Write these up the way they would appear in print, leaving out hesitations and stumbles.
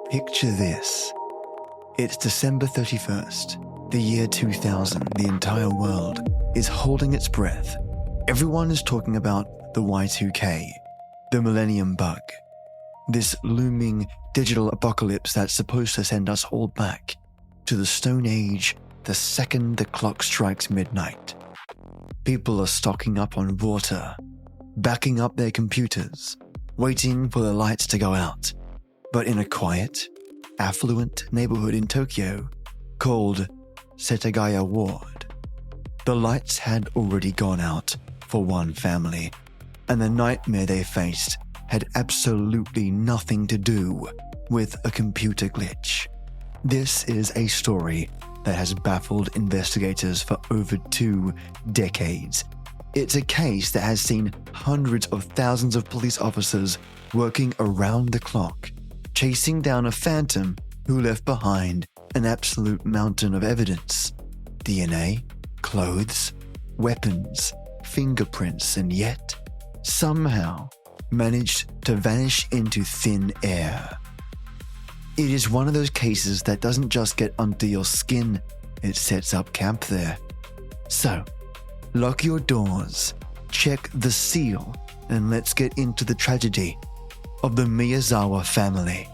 Picture this. It's December 31st, the year 2000. The entire world is holding its breath. Everyone is talking about the Y2K, the Millennium bug. This looming digital apocalypse that's supposed to send us all back to the Stone Age the second the clock strikes midnight. People are stocking up on water, backing up their computers, waiting for the lights to go out. But in a quiet, affluent neighborhood in Tokyo called Setagaya Ward, the lights had already gone out for one family, and the nightmare they faced had absolutely nothing to do with a computer glitch. This is a story that has baffled investigators for over 2 decades. It's a case that has seen hundreds of thousands of police officers working around the clock, chasing down a phantom who left behind an absolute mountain of evidence. DNA, clothes, weapons, fingerprints, and yet, somehow, managed to vanish into thin air. It is one of those cases that doesn't just get under your skin, it sets up camp there. So, lock your doors, check the seal, and let's get into the tragedy of the Miyazawa family.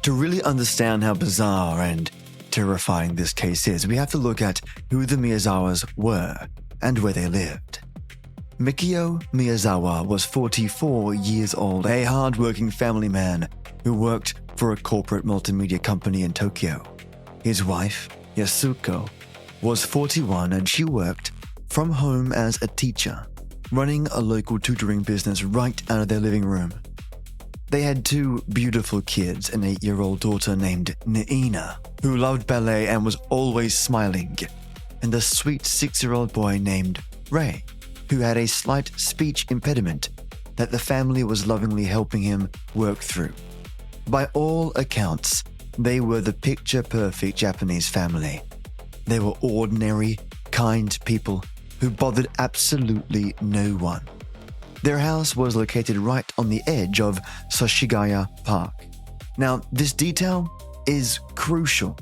To really understand how bizarre and terrifying this case is, we have to look at who the Miyazawas were and where they lived. Mikio Miyazawa was 44 years old, a hard-working family man who worked for a corporate multimedia company in Tokyo. His wife, Yasuko, was 41 and she worked from home as a teacher, running a local tutoring business right out of their living room. They had 2 beautiful kids, an 8-year-old daughter named Naina, who loved ballet and was always smiling, and a sweet 6-year-old boy named Ray, who had a slight speech impediment that the family was lovingly helping him work through. By all accounts, they were the picture-perfect Japanese family. They were ordinary, kind people who bothered absolutely no one. Their house was located right on the edge of Soshigaya Park. Now, this detail is crucial.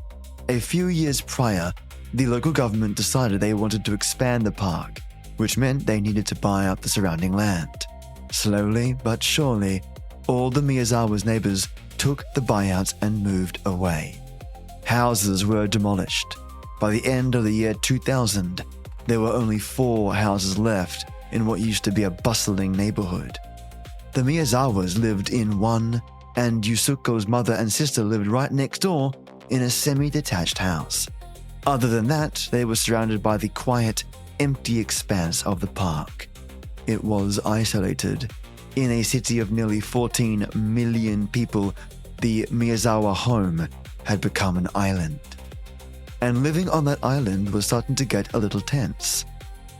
A few years prior, the local government decided they wanted to expand the park, which meant they needed to buy up the surrounding land. Slowly but surely, all the Miyazawa's neighbors took the buyouts and moved away. Houses were demolished. By the end of the year 2000, there were only 4 houses left in what used to be a bustling neighborhood. The Miyazawas lived in one, and Yusuko's mother and sister lived right next door in a semi-detached house. Other than that, they were surrounded by the quiet, empty expanse of the park. It was isolated. In a city of nearly 14 million people, the Miyazawa home had become an island. And living on that island was starting to get a little tense.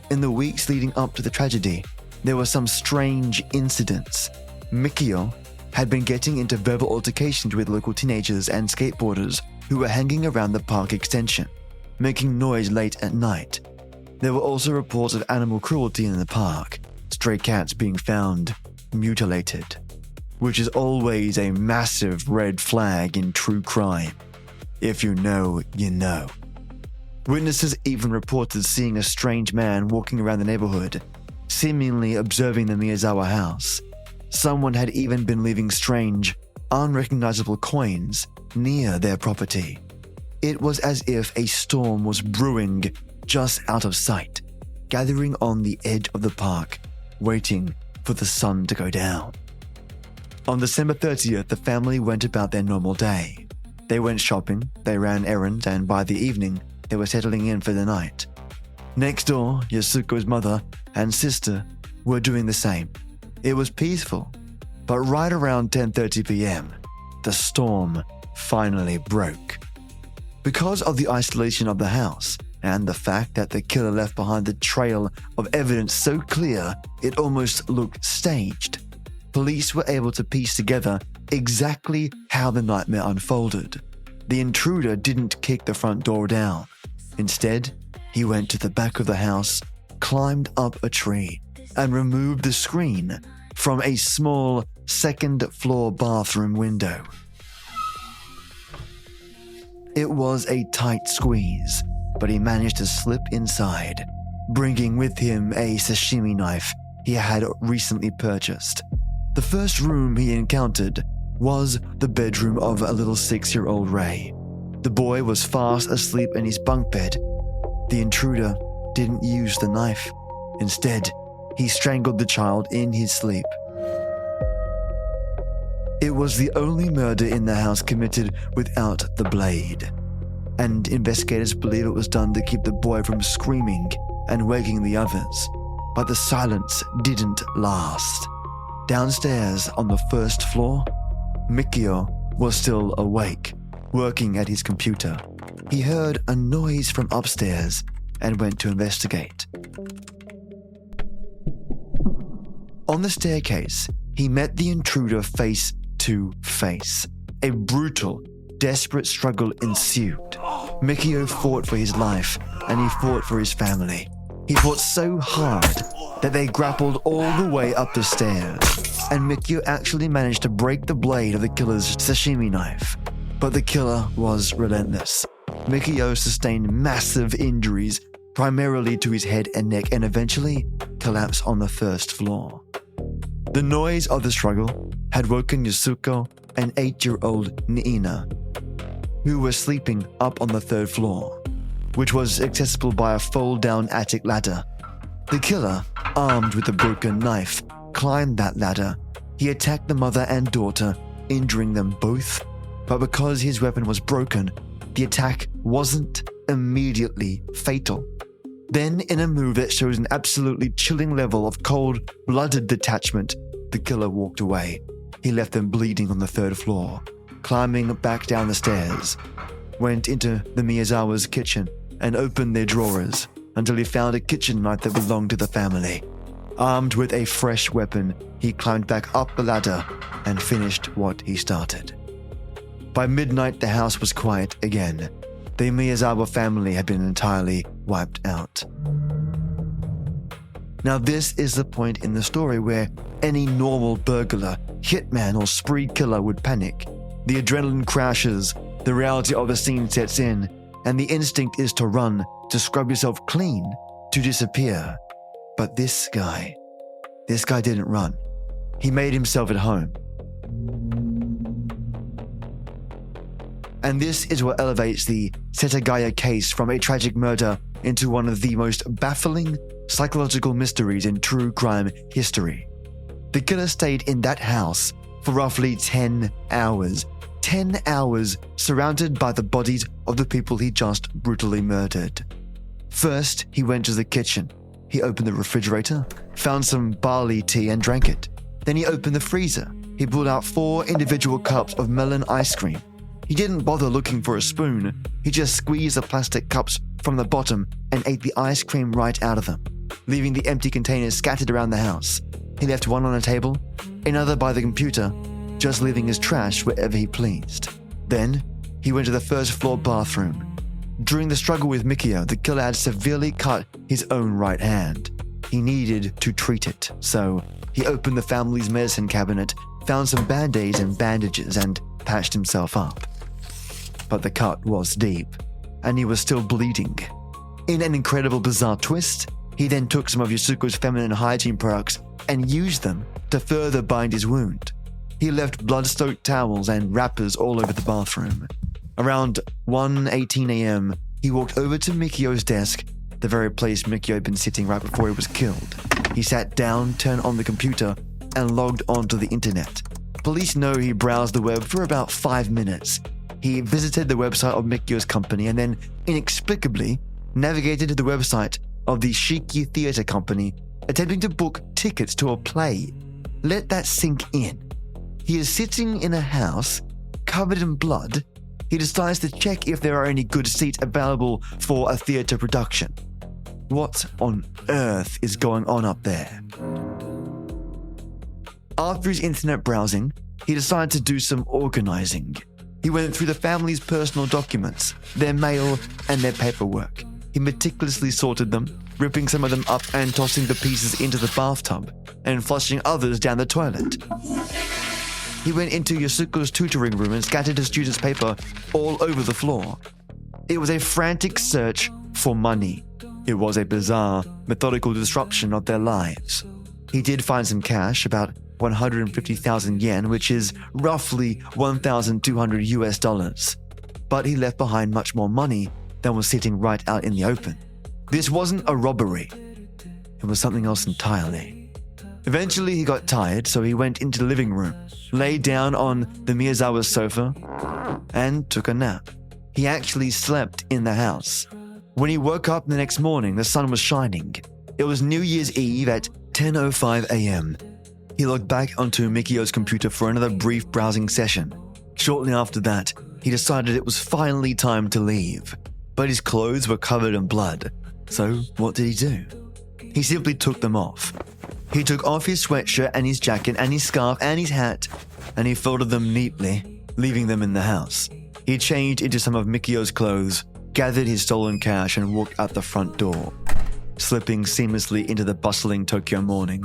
In the weeks leading up to the tragedy, there were some strange incidents. Mikio had been getting into verbal altercations with local teenagers and skateboarders who were hanging around the park extension, making noise late at night. There were also reports of animal cruelty in the park, stray cats being found mutilated, which is always a massive red flag in true crime. If you know, you know. Witnesses even reported seeing a strange man walking around the neighborhood, seemingly observing the Miyazawa house. Someone had even been leaving strange, unrecognizable coins near their property. It was as if a storm was brewing just out of sight, gathering on the edge of the park, waiting for the sun to go down. On December 30th, the family went about their normal day. They went shopping, they ran errands, and by the evening, they were settling in for the night. Next door, Yasuko's mother and sister were doing the same. It was peaceful, but right around 10:30 p.m., the storm finally broke. Because of the isolation of the house and the fact that the killer left behind the trail of evidence so clear it almost looked staged, police were able to piece together exactly how the nightmare unfolded. The intruder didn't kick the front door down. Instead, he went to the back of the house, climbed up a tree, and removed the screen from a small second-floor bathroom window. It was a tight squeeze, but he managed to slip inside, bringing with him a sashimi knife he had recently purchased. The first room he encountered was the bedroom of a little 6-year-old Ray. The boy was fast asleep in his bunk bed. The intruder didn't use the knife. Instead, he strangled the child in his sleep. It was the only murder in the house committed without the blade, and investigators believe it was done to keep the boy from screaming and waking the others. But the silence didn't last. Downstairs on the first floor, Mikio was still awake, working at his computer. He heard a noise from upstairs and went to investigate. On the staircase, he met the intruder face to face. A brutal, desperate struggle ensued. Mikio fought for his life, and he fought for his family. He fought so hard that they grappled all the way up the stairs, and Mikio actually managed to break the blade of the killer's sashimi knife. But the killer was relentless. Mikio sustained massive injuries, primarily to his head and neck, and eventually collapsed on the first floor. The noise of the struggle had woken Yasuko and 8-year-old Niina, who were sleeping up on the third floor, which was accessible by a fold-down attic ladder. The killer, armed with a broken knife, climbed that ladder. He attacked the mother and daughter, injuring them both, but because his weapon was broken, the attack wasn't immediately fatal. Then, in a move that shows an absolutely chilling level of cold-blooded detachment, the killer walked away. He left them bleeding on the third floor, climbing back down the stairs, went into the Miyazawa's kitchen and opened their drawers until he found a kitchen knife that belonged to the family. Armed with a fresh weapon, he climbed back up the ladder and finished what he started. By midnight, the house was quiet again. The Miyazawa family had been entirely wiped out. Now, this is the point in the story where any normal burglar, hitman, or spree killer would panic. The adrenaline crashes, the reality of the scene sets in, and the instinct is to run, to scrub yourself clean, to disappear. But this guy didn't run. He made himself at home. And this is what elevates the Setagaya case from a tragic murder into one of the most baffling psychological mysteries in true crime history. The killer stayed in that house for roughly 10 hours. 10 hours surrounded by the bodies of the people he just brutally murdered. First, he went to the kitchen. He opened the refrigerator, found some barley tea and drank it. Then he opened the freezer. He pulled out 4 individual cups of melon ice cream. He didn't bother looking for a spoon. He just squeezed the plastic cups from the bottom and ate the ice cream right out of them, leaving the empty containers scattered around the house. He left one on a table, another by the computer, just leaving his trash wherever he pleased. Then, he went to the first floor bathroom. During the struggle with Mikio, the killer had severely cut his own right hand. He needed to treat it, so he opened the family's medicine cabinet, found some band-aids and bandages, and patched himself up. But the cut was deep, and he was still bleeding. In an incredible bizarre twist, he then took some of Yasuko's feminine hygiene products and used them to further bind his wound. He left blood-soaked towels and wrappers all over the bathroom. Around 1:18 a.m., he walked over to Mikio's desk, the very place Mikio had been sitting right before he was killed. He sat down, turned on the computer, and logged onto the internet. Police know he browsed the web for about 5 minutes. He visited the website of Mikio's company and then, inexplicably, navigated to the website of the Shiki Theatre Company, attempting to book tickets to a play. Let that sink in. He is sitting in a house, covered in blood. He decides to check if there are any good seats available for a theatre production. What on earth is going on up there? After his internet browsing, he decided to do some organizing. He went through the family's personal documents, their mail, and their paperwork. He meticulously sorted them, ripping some of them up and tossing the pieces into the bathtub, and flushing others down the toilet. He went into Yasuko's tutoring room and scattered his students' paper all over the floor. It was a frantic search for money. It was a bizarre, methodical disruption of their lives. He did find some cash, about 150,000 yen, which is roughly 1,200 US dollars. But he left behind much more money than was sitting right out in the open. This wasn't a robbery. It was something else entirely. Eventually he got tired, so he went into the living room, lay down on the Miyazawa sofa, and took a nap. He actually slept in the house. When he woke up the next morning, the sun was shining. It was New Year's Eve at 10:05 a.m. He logged back onto Mikio's computer for another brief browsing session. Shortly after that, he decided it was finally time to leave. But his clothes were covered in blood. So what did he do? He simply took them off. He took off his sweatshirt and his jacket and his scarf and his hat, and he folded them neatly, leaving them in the house. He changed into some of Mikio's clothes, gathered his stolen cash, and walked out the front door, slipping seamlessly into the bustling Tokyo morning.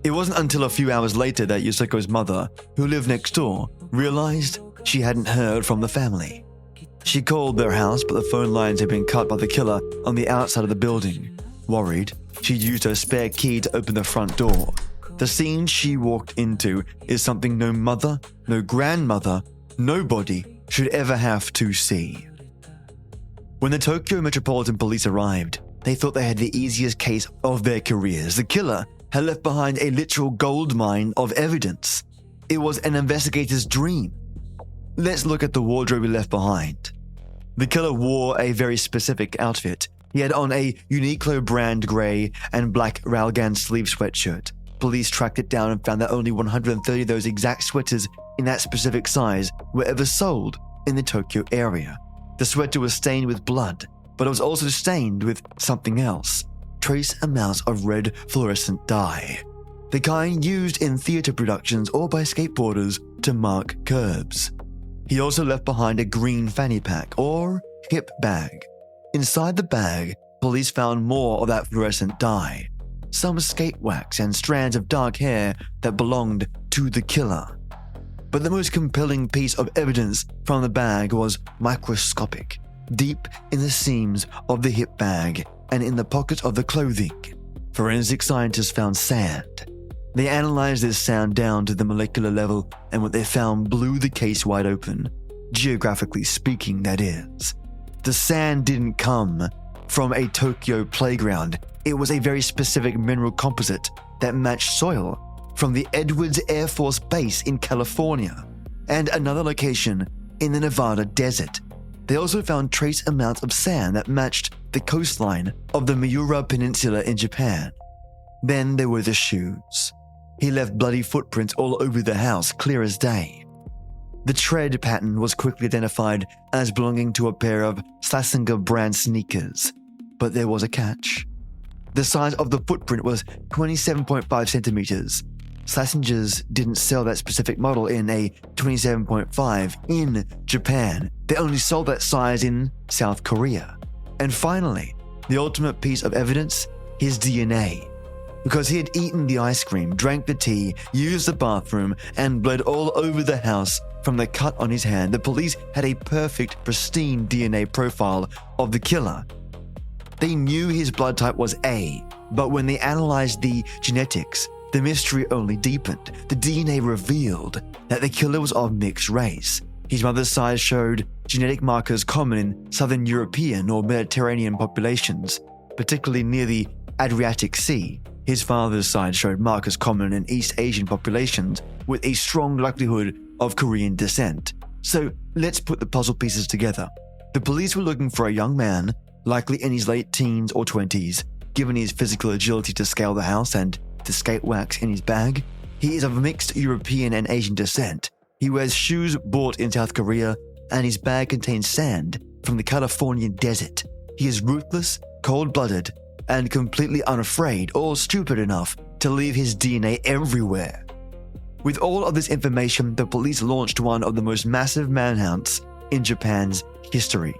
It wasn't until a few hours later that Yasuko's mother, who lived next door, realized she hadn't heard from the family. She called their house, but the phone lines had been cut by the killer on the outside of the building. Worried, she used her spare key to open the front door. The scene she walked into is something no mother, no grandmother, nobody should ever have to see. When the Tokyo Metropolitan Police arrived, they thought they had the easiest case of their careers. The killer had left behind a literal gold mine of evidence. It was an investigator's dream. Let's look at the wardrobe he left behind. The killer wore a very specific outfit. He had on a Uniqlo brand grey and black Ralgan sleeve sweatshirt. Police tracked it down and found that only 130 of those exact sweaters in that specific size were ever sold in the Tokyo area. The sweater was stained with blood, but it was also stained with something else. Trace amounts of red fluorescent dye. The kind used in theater productions or by skateboarders to mark curbs. He also left behind a green fanny pack or hip bag. Inside the bag, police found more of that fluorescent dye. Some skate wax and strands of dark hair that belonged to the killer. But the most compelling piece of evidence from the bag was microscopic, deep in the seams of the hip bag and in the pockets of the clothing. Forensic scientists found sand. They analyzed this sand down to the molecular level, and what they found blew the case wide open. Geographically speaking, that is. The sand didn't come from a Tokyo playground. It was a very specific mineral composite that matched soil from the Edwards Air Force Base in California and another location in the Nevada desert. They also found trace amounts of sand that matched the coastline of the Miura Peninsula in Japan. Then there were the shoes. He left bloody footprints all over the house, clear as day. The tread pattern was quickly identified as belonging to a pair of Slazenger brand sneakers. But there was a catch. The size of the footprint was 27.5 centimeters. Slazengers didn't sell that specific model in a 27.5 in Japan. They only sold that size in South Korea. And finally, the ultimate piece of evidence, his DNA. Because he had eaten the ice cream, drank the tea, used the bathroom, and bled all over the house from the cut on his hand, the police had a perfect, pristine DNA profile of the killer. They knew his blood type was A, but when they analyzed the genetics, the mystery only deepened. The DNA revealed that the killer was of mixed race. His mother's side showed genetic markers common in Southern European or Mediterranean populations, particularly near the Adriatic Sea. His father's side showed markers common in East Asian populations with a strong likelihood of Korean descent. So let's put the puzzle pieces together. The police were looking for a young man, likely in his late teens or 20s, given his physical agility to scale the house and the skate wax in his bag. He is of mixed European and Asian descent. He wears shoes bought in South Korea, and his bag contains sand from the Californian desert. He is ruthless, cold-blooded, and completely unafraid or stupid enough to leave his DNA everywhere. With all of this information, the police launched one of the most massive manhunts in Japan's history.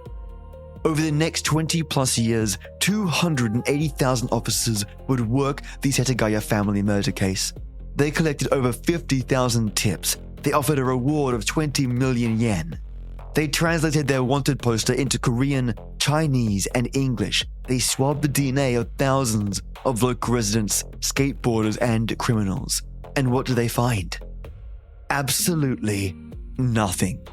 Over the next 20 plus years, 280,000 officers would work the Setagaya family murder case. They collected over 50,000 tips, they offered a reward of 20 million yen. They translated their wanted poster into Korean, Chinese, and English. They swabbed the DNA of thousands of local residents, skateboarders, and criminals. And what do they find? Absolutely nothing.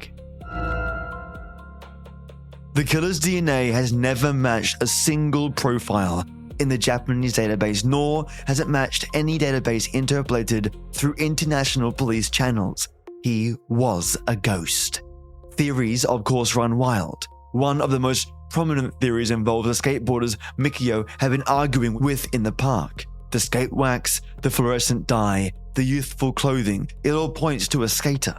The killer's DNA has never matched a single profile in the Japanese database, nor has it matched any database interpolated through international police channels. He was a ghost. Theories, of course, run wild. One of the most prominent theories involves the skateboarders Mikio have been arguing with in the park. The skate wax, the fluorescent dye, the youthful clothing, it all points to a skater.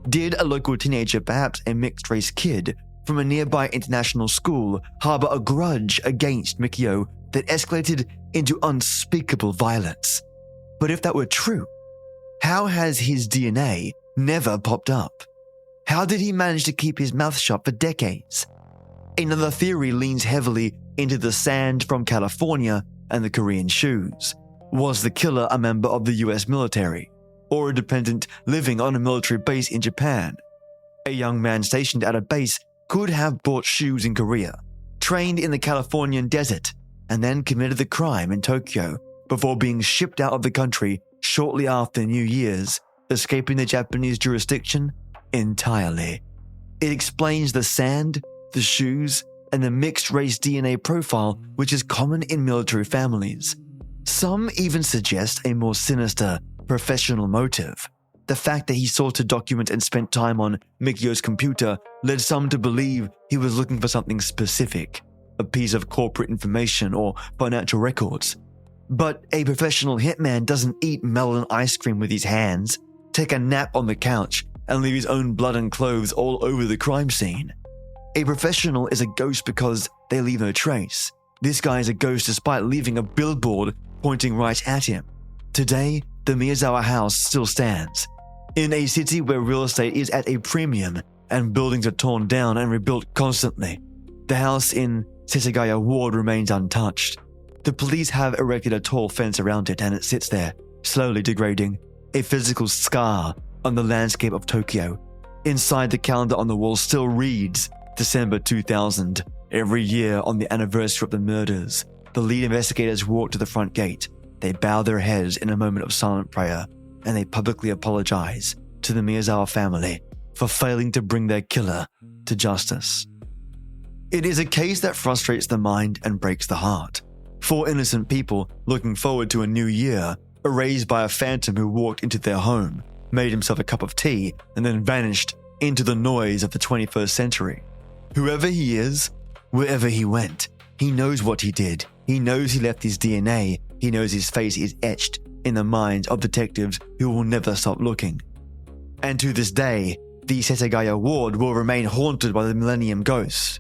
Did a local teenager, perhaps a mixed-race kid, from a nearby international school, harbor a grudge against Mikio that escalated into unspeakable violence? But if that were true, how has his DNA never popped up? How did he manage to keep his mouth shut for decades? Another theory leans heavily into the sand from California and the Korean shoes. Was the killer a member of the US military, or a dependent living on a military base in Japan? A young man stationed at a base could have bought shoes in Korea, trained in the Californian desert, and then committed the crime in Tokyo before being shipped out of the country shortly after New Year's, escaping the Japanese jurisdiction entirely. It explains the sand, the shoes, and the mixed-race DNA profile which is common in military families. Some even suggest a more sinister, professional motive. The fact that he sought to document and spent time on Mikio's computer led some to believe he was looking for something specific, a piece of corporate information or financial records. But a professional hitman doesn't eat melon ice cream with his hands, take a nap on the couch, and leave his own blood and clothes all over the crime scene. A professional is a ghost because they leave no trace. This guy is a ghost despite leaving a billboard pointing right at him. Today, the Miyazawa house still stands. In a city where real estate is at a premium and buildings are torn down and rebuilt constantly, the house in Setagaya Ward remains untouched. The police have erected a tall fence around it and it sits there, slowly degrading, a physical scar on the landscape of Tokyo. Inside, the calendar on the wall still reads December 2000. Every year on the anniversary of the murders, the lead investigators walk to the front gate. They bow their heads in a moment of silent prayer, and they publicly apologize to the Miyazawa family for failing to bring their killer to justice. It is a case that frustrates the mind and breaks the heart. 4 innocent people looking forward to a new year, erased by a phantom who walked into their home, made himself a cup of tea, and then vanished into the noise of the 21st century. Whoever he is, wherever he went, he knows what he did. He knows he left his DNA. He knows his face is etched in the minds of detectives who will never stop looking. And to this day, the Setagaya Ward will remain haunted by the Millennium ghosts.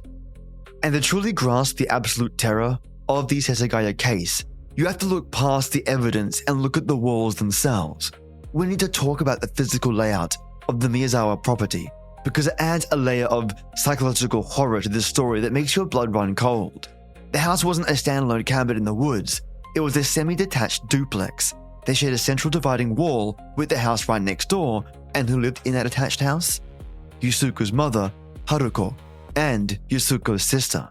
And to truly grasp the absolute terror of the Setagaya case, you have to look past the evidence and look at the walls themselves. We need to talk about the physical layout of the Miyazawa property, because it adds a layer of psychological horror to this story that makes your blood run cold. The house wasn't a standalone cabin in the woods. It was a semi-detached duplex. They shared a central dividing wall with the house right next door, and who lived in that attached house? Yusuko's mother, Haruko, and Yusuko's sister.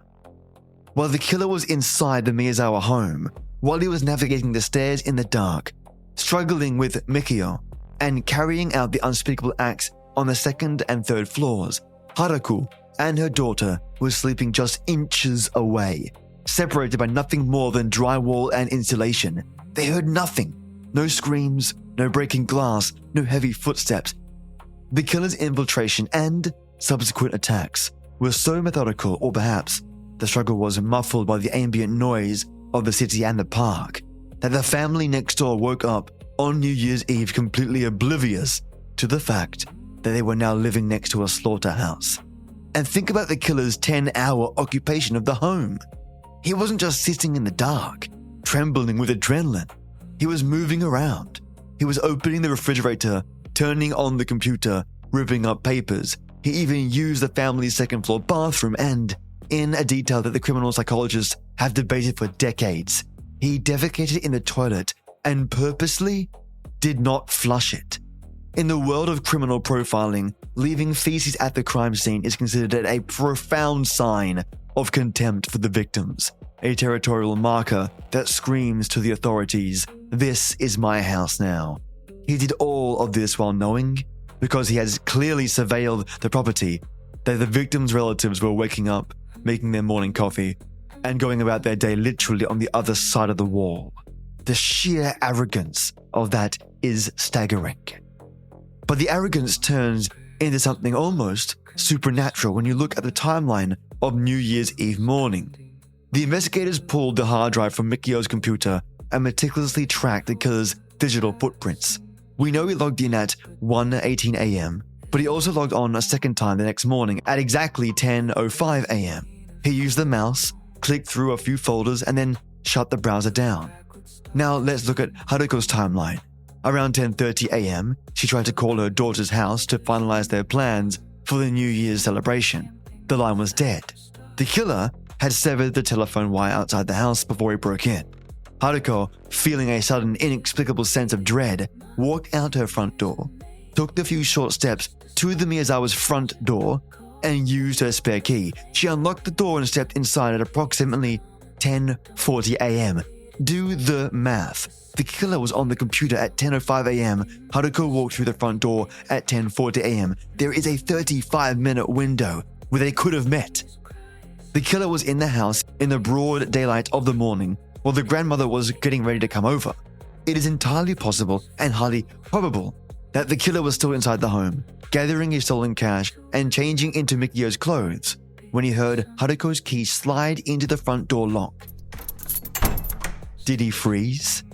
While the killer was inside the Miyazawa home, while he was navigating the stairs in the dark, struggling with Mikio, and carrying out the unspeakable acts on the 2nd and 3rd floors, Haruko and her daughter were sleeping just inches away, separated by nothing more than drywall and insulation. They heard nothing. No screams, no breaking glass, no heavy footsteps. The killer's infiltration and subsequent attacks were so methodical, or perhaps the struggle was muffled by the ambient noise of the city and the park, that the family next door woke up on New Year's Eve completely oblivious to the fact that they were now living next to a slaughterhouse. And think about the killer's 10-hour occupation of the home. He wasn't just sitting in the dark, trembling with adrenaline. He was moving around. He was opening the refrigerator, turning on the computer, ripping up papers. He even used the family's 2nd floor bathroom and, in a detail that the criminal psychologists have debated for decades, he defecated in the toilet and purposely did not flush it. In the world of criminal profiling, leaving feces at the crime scene is considered a profound sign of contempt for the victims, a territorial marker that screams to the authorities, "This is my house now." He did all of this while knowing, because he has clearly surveilled the property, that the victims' relatives were waking up, making their morning coffee, and going about their day literally on the other side of the wall. The sheer arrogance of that is staggering. But the arrogance turns into something almost supernatural when you look at the timeline of New Year's Eve morning. The investigators pulled the hard drive from Mikio's computer and meticulously tracked the killer's digital footprints. We know he logged in at 1:18 a.m., but he also logged on a second time the next morning at exactly 10:05 a.m. He used the mouse, clicked through a few folders, and then shut the browser down. Now let's look at Haruko's timeline. Around 10:30 a.m., she tried to call her daughter's house to finalize their plans for the New Year's celebration. The line was dead. The killer had severed the telephone wire outside the house before he broke in. Haruko, feeling a sudden inexplicable sense of dread, walked out her front door, took the few short steps to the Miyazawa's front door, and used her spare key. She unlocked the door and stepped inside at approximately 10:40 a.m. Do the math. The killer was on the computer at 10:05 a.m. Haruko walked through the front door at 10:40 a.m. There is a 35-minute window where they could have met. The killer was in the house in the broad daylight of the morning while the grandmother was getting ready to come over. It is entirely possible and highly probable that the killer was still inside the home, gathering his stolen cash and changing into Mikio's clothes when he heard Haruko's key slide into the front door lock. Did he freeze?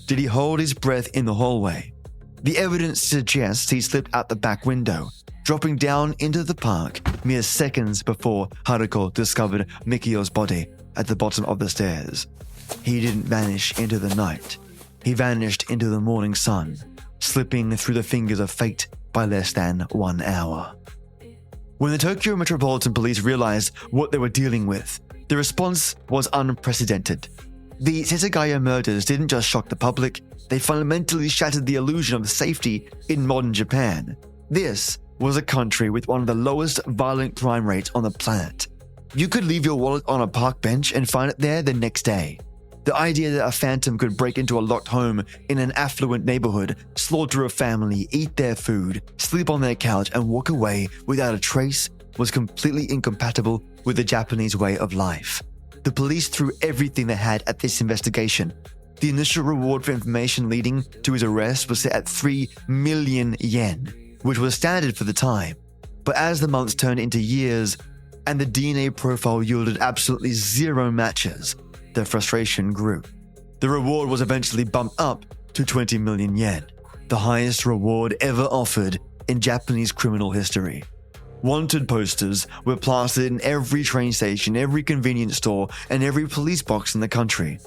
Did he hold his breath in the hallway? The evidence suggests he slipped out the back window, dropping down into the park mere seconds before Haruko discovered Mikio's body at the bottom of the stairs. He didn't vanish into the night. He vanished into the morning sun, slipping through the fingers of fate by less than 1 hour. When the Tokyo Metropolitan Police realized what they were dealing with, the response was unprecedented. The Setagaya murders didn't just shock the public, they fundamentally shattered the illusion of safety in modern Japan. This was a country with one of the lowest violent crime rates on the planet. You could leave your wallet on a park bench and find it there the next day. The idea that a phantom could break into a locked home in an affluent neighborhood, slaughter a family, eat their food, sleep on their couch, and walk away without a trace was completely incompatible with the Japanese way of life. The police threw everything they had at this investigation. The initial reward for information leading to his arrest was set at 3 million yen, which was standard for the time. But as the months turned into years and the DNA profile yielded absolutely zero matches, their frustration grew. The reward was eventually bumped up to 20 million yen, the highest reward ever offered in Japanese criminal history. Wanted posters were plastered in every train station, every convenience store, and every police box in the country.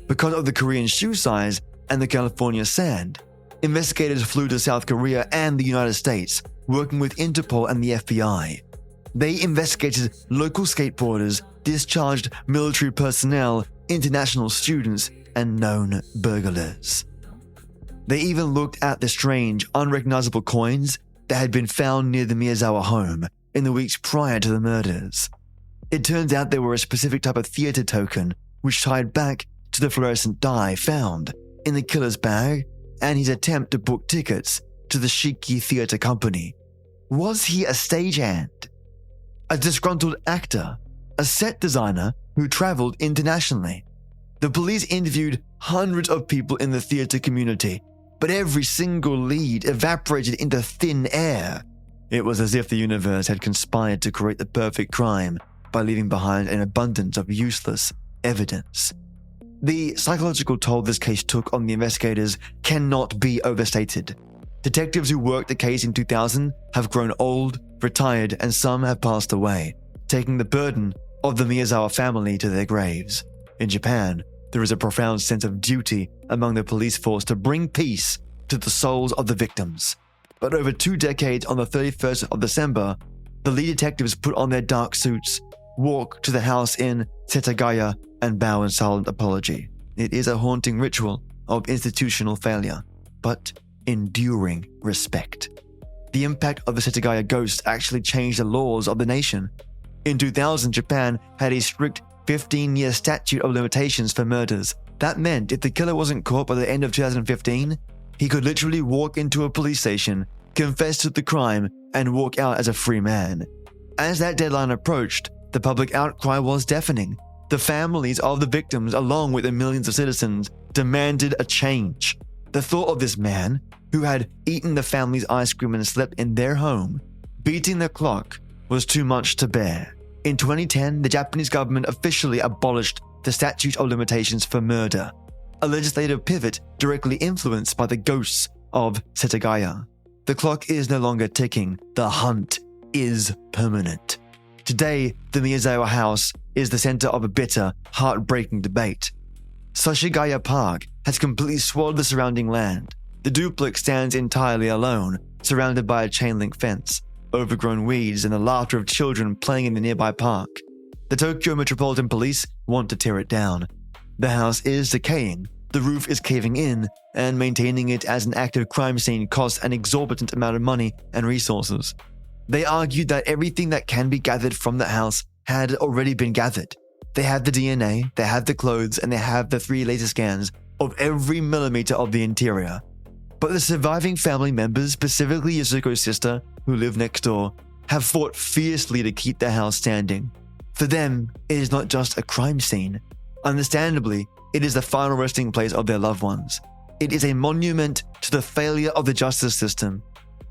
Because of the Korean shoe size and the California sand, investigators flew to South Korea and the United States, working with Interpol and the FBI. They investigated local skateboarders, discharged military personnel, international students, and known burglars. They even looked at the strange, unrecognizable coins that had been found near the Miyazawa home in the weeks prior to the murders. It turns out they were a specific type of theater token which tied back to the fluorescent dye found in the killer's bag and his attempt to book tickets to the Shiki Theater Company. Was he a stagehand? A disgruntled actor? A set designer who traveled internationally? The police interviewed hundreds of people in the theater community, but every single lead evaporated into thin air. It was as if the universe had conspired to create the perfect crime by leaving behind an abundance of useless evidence. The psychological toll this case took on the investigators cannot be overstated. Detectives who worked the case in 2000 have grown old, retired, and some have passed away, taking the burden of the Miyazawa family to their graves. In Japan, there is a profound sense of duty among the police force to bring peace to the souls of the victims. But over 2 decades, on the 31st of December, the lead detectives put on their dark suits, walk to the house in Setagaya, and bow in silent apology. It is a haunting ritual of institutional failure, but enduring respect. The impact of the Setagaya ghost actually changed the laws of the nation. In 2000, Japan had a strict 15-year statute of limitations for murders. That meant if the killer wasn't caught by the end of 2015, he could literally walk into a police station, confess to the crime, and walk out as a free man. As that deadline approached, the public outcry was deafening. The families of the victims, along with the millions of citizens, demanded a change. The thought of this man, who had eaten the family's ice cream and slept in their home, beating the clock, was too much to bear. In 2010, the Japanese government officially abolished the statute of limitations for murder, a legislative pivot directly influenced by the ghosts of Setagaya. The clock is no longer ticking. The hunt is permanent. Today, the Miyazawa house is the center of a bitter, heartbreaking debate. Sashigaya Park has completely swallowed the surrounding land. The duplex stands entirely alone, surrounded by a chain-link fence, overgrown weeds, and the laughter of children playing in the nearby park. The Tokyo Metropolitan Police want to tear it down. The house is decaying, the roof is caving in, and maintaining it as an active crime scene costs an exorbitant amount of money and resources. They argued that everything that can be gathered from the house had already been gathered. They have the DNA, they have the clothes, and they have the 3 laser scans of every millimeter of the interior. But the surviving family members, specifically Yasuko's sister, who lived next door, have fought fiercely to keep the house standing. For them, it is not just a crime scene. Understandably, it is the final resting place of their loved ones. It is a monument to the failure of the justice system.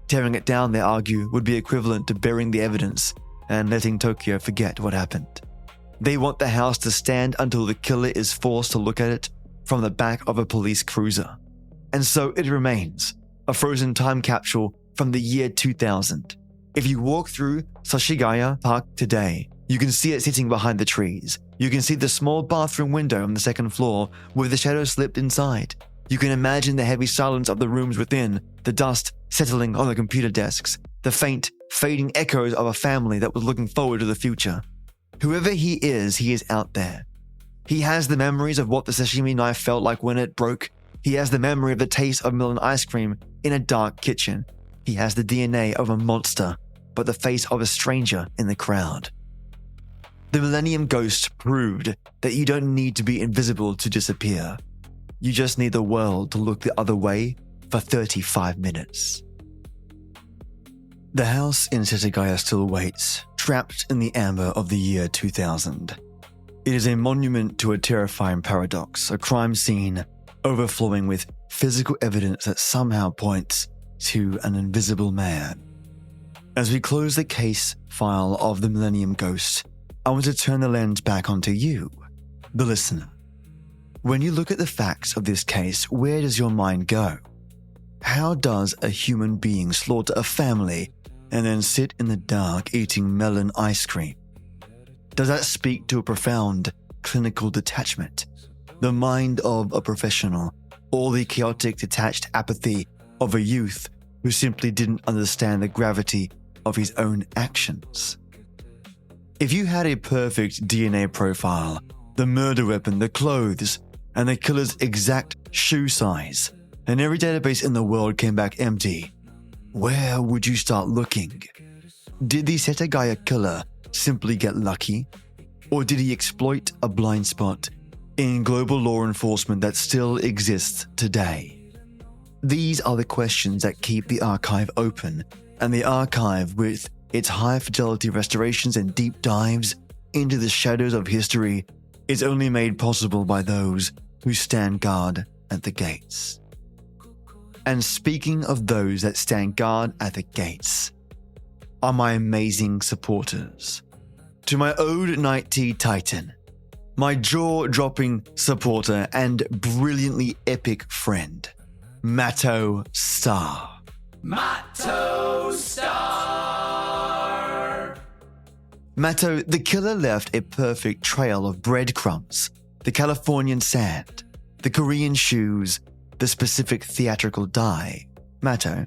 Tearing it down, they argue, would be equivalent to burying the evidence and letting Tokyo forget what happened. They want the house to stand until the killer is forced to look at it from the back of a police cruiser. And so it remains, a frozen time capsule from the year 2000. If you walk through Sashigaya Park today, you can see it sitting behind the trees. You can see the small bathroom window on the second floor with the shadow slipped inside. You can imagine the heavy silence of the rooms within, the dust settling on the computer desks, the faint, fading echoes of a family that was looking forward to the future. Whoever he is out there. He has the memories of what the sashimi knife felt like when it broke. He has the memory of the taste of melon ice cream in a dark kitchen. He has the DNA of a monster, but the face of a stranger in the crowd. The Millennium Ghost proved that you don't need to be invisible to disappear. You just need the world to look the other way for 35 minutes. The house in Setagaya still waits, trapped in the amber of the year 2000. It is a monument to a terrifying paradox, a crime scene overflowing with physical evidence that somehow points to an invisible man. As we close the case file of the Millennium Ghost, I want to turn the lens back onto you, the listener. When you look at the facts of this case, where does your mind go? How does a human being slaughter a family and then sit in the dark eating melon ice cream? Does that speak to a profound clinical detachment, the mind of a professional, or the chaotic detached apathy of a youth who simply didn't understand the gravity of his own actions? If you had a perfect DNA profile, the murder weapon, the clothes, and the killer's exact shoe size, and every database in the world came back empty, where would you start looking? Did the Setagaya killer simply get lucky? Or did he exploit a blind spot in global law enforcement that still exists today? These are the questions that keep the archive open, and the archive, with its high-fidelity restorations and deep dives into the shadows of history, is only made possible by those who stand guard at the gates. And speaking of those that stand guard at the gates, are my amazing supporters. To my ode night tea titan, my jaw-dropping supporter and brilliantly epic friend, Matto Star. Matto Star! Matto, the killer left a perfect trail of breadcrumbs, the Californian sand, the Korean shoes, the specific theatrical dye. Matto,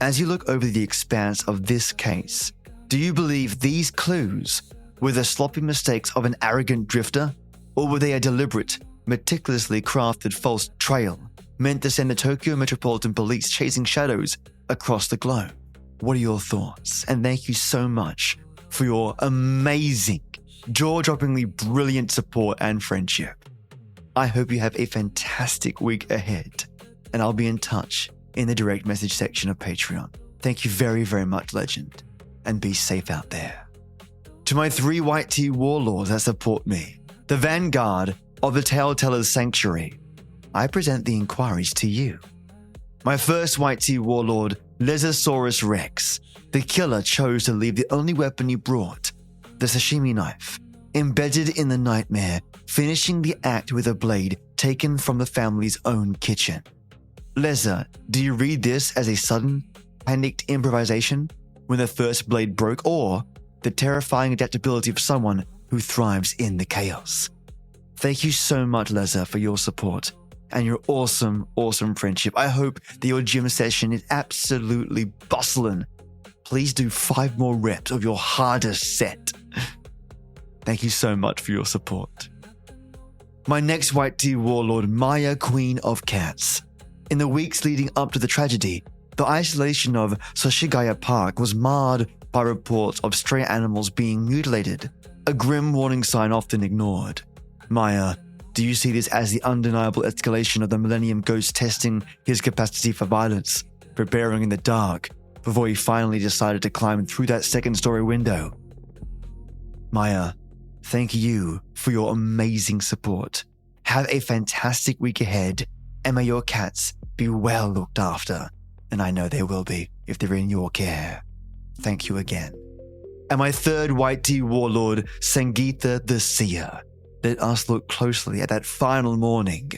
as you look over the expanse of this case, do you believe these clues were the sloppy mistakes of an arrogant drifter, or were they a deliberate, meticulously crafted false trail meant to send the Tokyo Metropolitan Police chasing shadows across the globe. What are your thoughts? And thank you so much for your amazing, jaw-droppingly brilliant support and friendship. I hope you have a fantastic week ahead, and I'll be in touch in the direct message section of Patreon. Thank you very, very much, Legend, and be safe out there. To my 3 white tea warlords that support me, the vanguard of the Tale-Teller's Sanctuary, I present the inquiries to you. My first white tea warlord, Lezosaurus Rex, the killer chose to leave the only weapon he brought, the sashimi knife, embedded in the nightmare, finishing the act with a blade taken from the family's own kitchen. Leza, do you read this as a sudden, panicked improvisation when the first blade broke, or the terrifying adaptability of someone who thrives in the chaos? Thank you so much, Leza, for your support and your awesome, awesome friendship. I hope that your gym session is absolutely bustling. Please do 5 more reps of your hardest set. Thank you so much for your support. My next white tea warlord, Maya, Queen of Cats. In the weeks leading up to the tragedy, the isolation of Setagaya Park was marred by reports of stray animals being mutilated, a grim warning sign often ignored. Maya, do you see this as the undeniable escalation of the Millennium ghost testing his capacity for violence, preparing in the dark before he finally decided to climb through that second-story window? Maya, thank you for your amazing support. Have a fantastic week ahead, and may your cats be well looked after, and I know they will be if they're in your care. Thank you again. And my third white tea warlord, Sangeetha the Seer. Let us look closely at that final morning.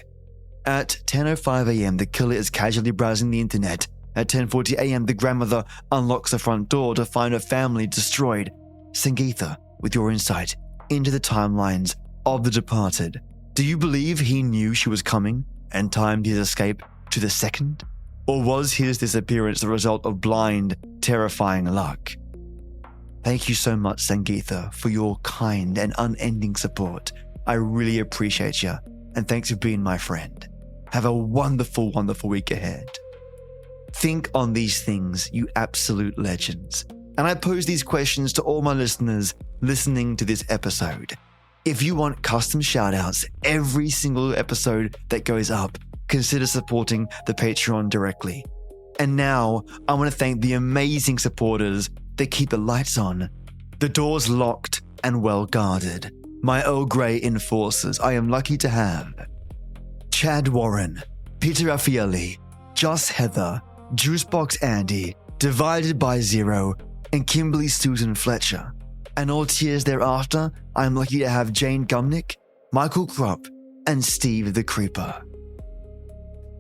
At 10:05 a.m., the killer is casually browsing the internet. At 10:40 a.m., the grandmother unlocks the front door to find her family destroyed. Sangeetha, with your insight into the timelines of the departed, do you believe he knew she was coming and timed his escape to the second? Or was his disappearance the result of blind, terrifying luck? Thank you so much, Sangeetha, for your kind and unending support. I really appreciate you, and thanks for being my friend. Have a wonderful, wonderful week ahead. Think on these things, you absolute legends. And I pose these questions to all my listeners listening to this episode. If you want custom shoutouts every single episode that goes up, consider supporting the Patreon directly. And now, I want to thank the amazing supporters that keep the lights on, the doors locked and well guarded. My Earl Grey enforcers I am lucky to have: Chad Warren, Peter Raffaelli, Joss Heather, Juicebox Andy, Divided by Zero, and Kimberly Susan Fletcher. And all tiers thereafter, I am lucky to have Jane Gumnick, Michael Krupp, and Steve the Creeper.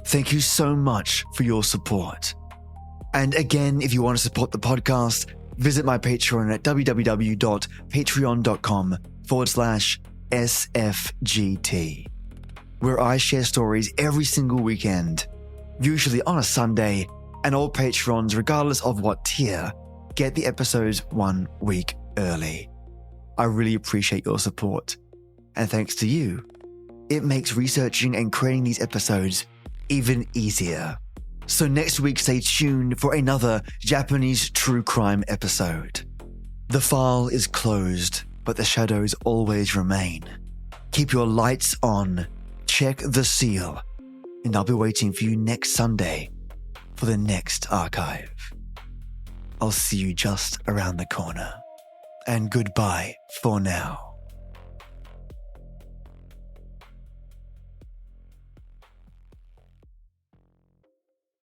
Thank you so much for your support. And again, if you want to support the podcast, visit my Patreon at www.patreon.com/SFGT, where I share stories every single weekend, usually on a Sunday, and all patrons, regardless of what tier, get the episodes 1 week early. I really appreciate your support, and thanks to you, it makes researching and creating these episodes even easier. So next week, stay tuned for another Japanese true crime episode. The file is closed, but the shadows always remain. Keep your lights on, check the seal, and I'll be waiting for you next Sunday for the next archive. I'll see you just around the corner. And goodbye for now.